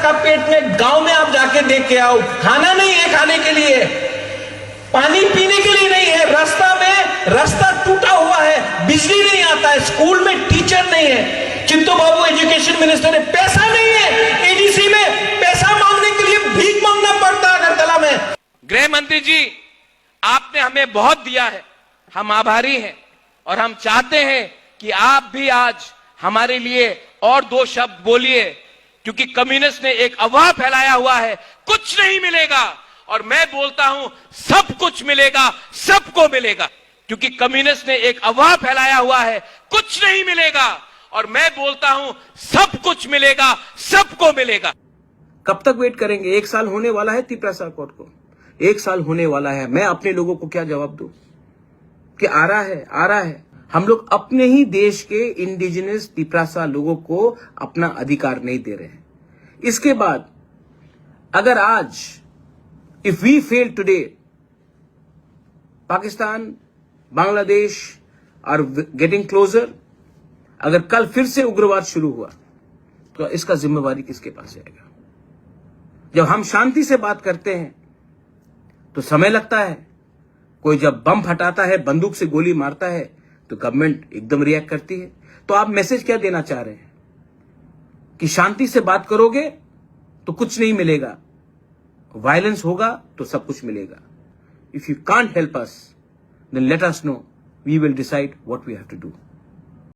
का पेट में गांव में आप जाके देख के आओ, खाना नहीं है खाने के लिए, पानी पीने के लिए नहीं है, रास्ता टूटा हुआ है, बिजली नहीं आता है, स्कूल में टीचर नहीं है। चिंटू बाबू एजुकेशन मिनिस्टर है, पैसा नहीं है, एडीसी में पैसा मांगने के लिए भीख मांगना पड़ता है अगरतला में। गृह मंत्री जी, आपने हमें बहुत दिया है, हम आभारी हैं और हम चाहते हैं कि आप भी आज हमारे लिए और 2 शब्द बोलिए, क्योंकि कम्युनिस्ट ने एक अफवाह फैलाया हुआ है कुछ नहीं मिलेगा, और मैं बोलता हूं सब कुछ मिलेगा, सबको मिलेगा। क्योंकि कम्युनिस्ट ने एक अफवाह फैलाया हुआ है कुछ नहीं मिलेगा, और मैं बोलता हूं सब कुछ मिलेगा, सबको मिलेगा। कब तक वेट करेंगे? 1 साल होने वाला है तिपरासा कोर्ट को, 1 साल होने वाला है। मैं अपने लोगों को क्या जवाब दूं कि आ रहा है। हम लोग अपने ही देश के इंडिजिनस तिपरासा लोगों को अपना अधिकार नहीं दे रहे हैं। इसके बाद अगर आज if we fail today, Pakistan, Bangladesh are getting closer, अगर कल फिर से उग्रवाद शुरू हुआ तो इसका जिम्मेवारी किसके पास जाएगा? जब हम शांति से बात करते हैं तो समय लगता है, कोई जब बम फटाता है, बंदूक से गोली मारता है तो गवर्नमेंट एकदम रिएक्ट करती है। तो आप मैसेज क्या देना चाह रहे हैं कि शांति से बात करोगे तो कुछ नहीं मिलेगा, वायलेंस होगा तो सब कुछ मिलेगा। If you can't help us, then let us know, we will decide what we have to do.